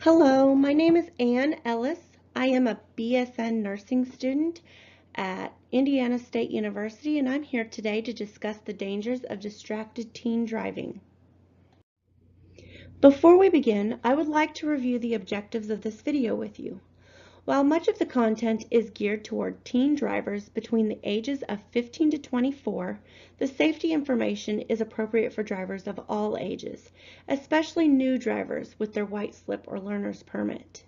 Hello, my name is Ellis. I am a BSN nursing student at Indiana State University, and I'm here today to discuss the dangers of distracted teen driving. Before we begin, I would like to review the objectives of this video with you. While much of the content is geared toward teen drivers between the ages of 15 to 24, the safety information is appropriate for drivers of all ages, especially new drivers with their white slip or learner's permit.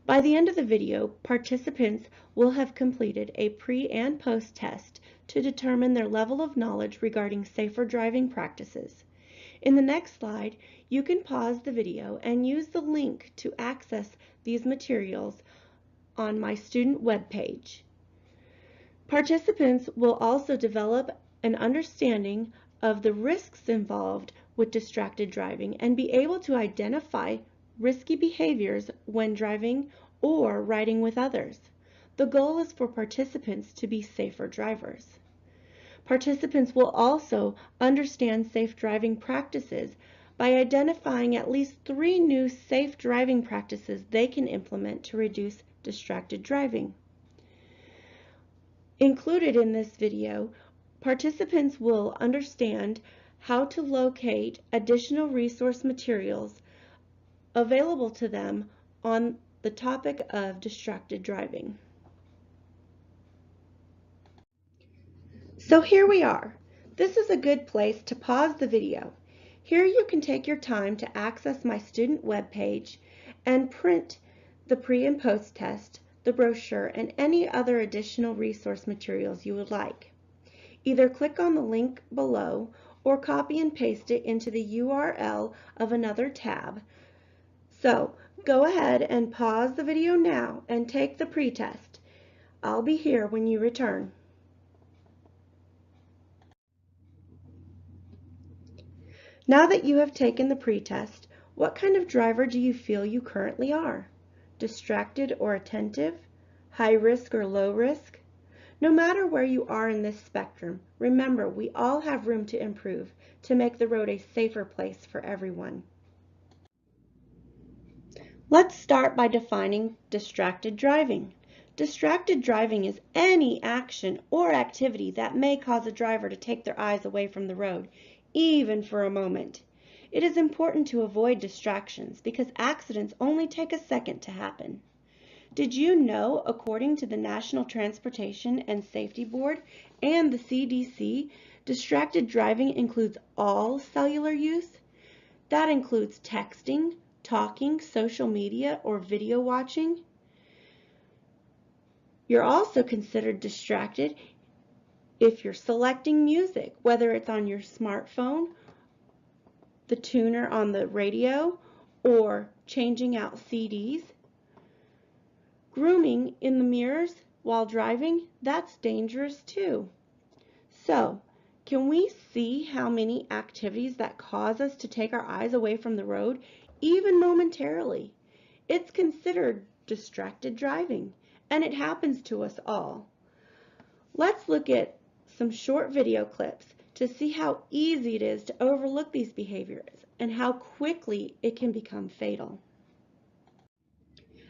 By the end of the video, participants will have completed a pre and post test to determine their level of knowledge regarding safer driving practices. In the next slide, you can pause the video and use the link to access these materials on my student webpage. Participants will also develop an understanding of the risks involved with distracted driving and be able to identify risky behaviors when driving or riding with others. The goal is for participants to be safer drivers. Participants will also understand safe driving practices by identifying at least 3 new safe driving practices they can implement to reduce distracted driving. Included in this video, participants will understand how to locate additional resource materials available to them on the topic of distracted driving. So here we are. This is a good place to pause the video. Here you can take your time to access my student webpage and print the pre and post test, the brochure, and any other additional resource materials you would like. Either click on the link below or copy and paste it into the URL of another tab. So go ahead and pause the video now and take the pretest. I'll be here when you return. Now that you have taken the pretest, what kind of driver do you feel you currently are? Distracted or attentive? High risk or low risk? No matter where you are in this spectrum, remember we all have room to improve to make the road a safer place for everyone. Let's start by defining distracted driving. Distracted driving is any action or activity that may cause a driver to take their eyes away from the road, even for a moment. It is important to avoid distractions because accidents only take a second to happen. Did you know, according to the National Transportation and Safety Board and the CDC, distracted driving includes all cellular use? That includes texting, talking, social media, or video watching. You're also considered distracted if you're selecting music, whether it's on your smartphone, the tuner on the radio, or changing out CDs. Grooming in the mirrors while driving, that's dangerous too. So, can we see how many activities that cause us to take our eyes away from the road, even momentarily? It's considered distracted driving, and it happens to us all. Let's look at some short video clips to see how easy it is to overlook these behaviors and how quickly it can become fatal.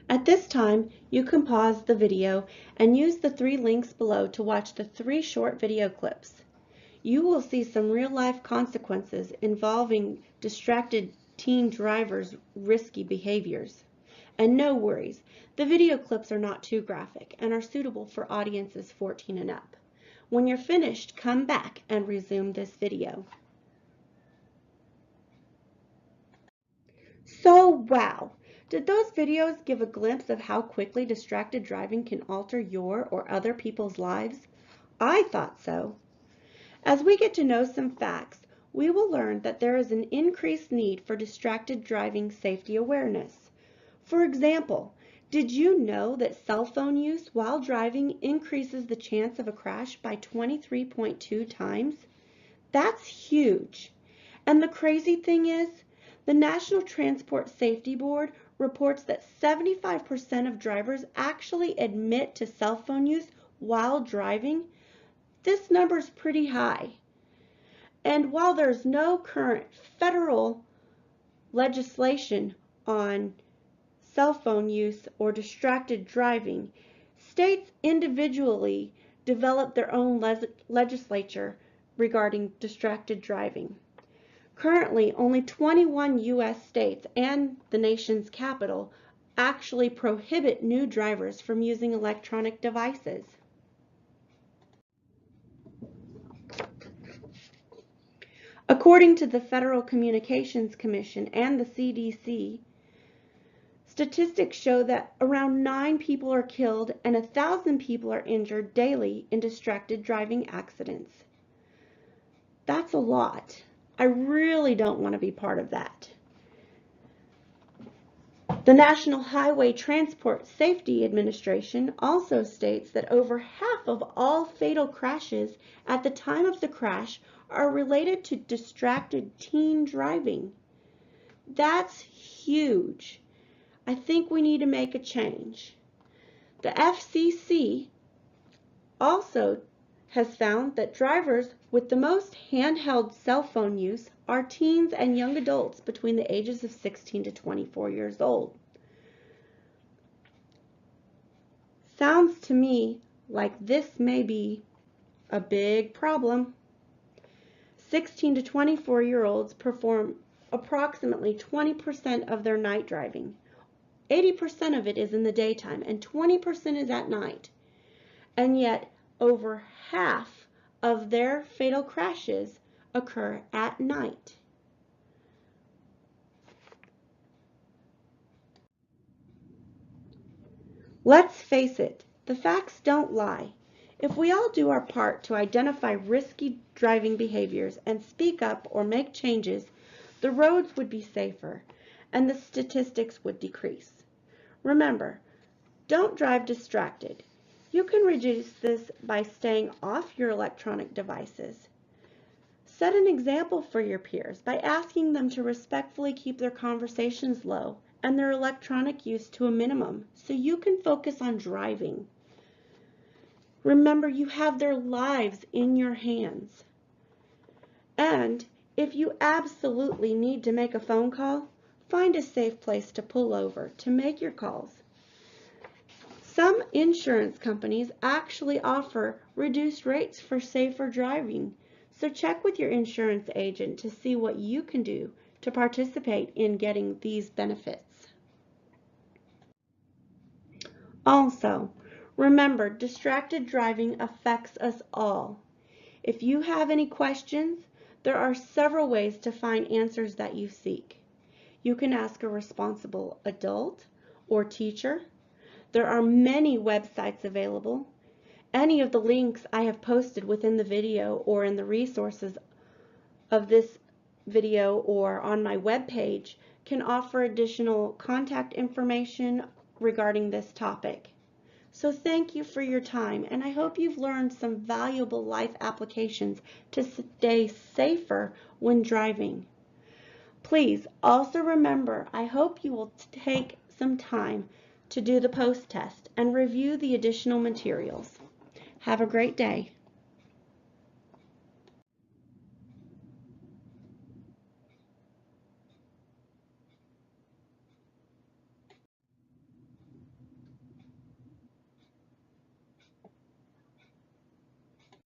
At this time, you can pause the video and use the 3 links below to watch the 3 short video clips. You will see some real-life consequences involving distracted teen drivers' risky behaviors. And no worries, the video clips are not too graphic and are suitable for audiences 14 and up. When you're finished, come back and resume this video. So, wow! Did those videos give a glimpse of how quickly distracted driving can alter your or other people's lives? I thought so. As we get to know some facts, we will learn that there is an increased need for distracted driving safety awareness. For example, did you know that cell phone use while driving increases the chance of a crash by 23.2 times? That's huge. And the crazy thing is, the National Transport Safety Board reports that 75% of drivers actually admit to cell phone use while driving. This number's pretty high. And while there's no current federal legislation on cell phone use, or distracted driving, states individually develop their own legislature regarding distracted driving. Currently, only 21 U.S. states and the nation's capital actually prohibit new drivers from using electronic devices. According to the Federal Communications Commission and the CDC, statistics show that around 9 people are killed and 1,000 people are injured daily in distracted driving accidents. That's a lot. I really don't want to be part of that. The National Highway Transport Safety Administration also states that over half of all fatal crashes at the time of the crash are related to distracted teen driving. That's huge. I think we need to make a change. The FCC also has found that drivers with the most handheld cell phone use are teens and young adults between the ages of 16 to 24 years old. Sounds to me like this may be a big problem. 16 to 24-year-olds perform approximately 20% of their night driving. 80% of it is in the daytime and 20% is at night. And yet, over half of their fatal crashes occur at night. Let's face it, the facts don't lie. If we all do our part to identify risky driving behaviors and speak up or make changes, the roads would be safer and the statistics would decrease. Remember, don't drive distracted. You can reduce this by staying off your electronic devices. Set an example for your peers by asking them to respectfully keep their conversations low and their electronic use to a minimum so you can focus on driving. Remember, you have their lives in your hands. And if you absolutely need to make a phone call, find a safe place to pull over to make your calls. Some insurance companies actually offer reduced rates for safer driving, so check with your insurance agent to see what you can do to participate in getting these benefits. Also, remember, distracted driving affects us all. If you have any questions, there are several ways to find answers that you seek. You can ask a responsible adult or teacher. There are many websites available. Any of the links I have posted within the video or in the resources of this video or on my webpage can offer additional contact information regarding this topic. So thank you for your time, and I hope you've learned some valuable life applications to stay safer when driving. Please also remember, I hope you will take some time to do the post test and review the additional materials. Have a great day.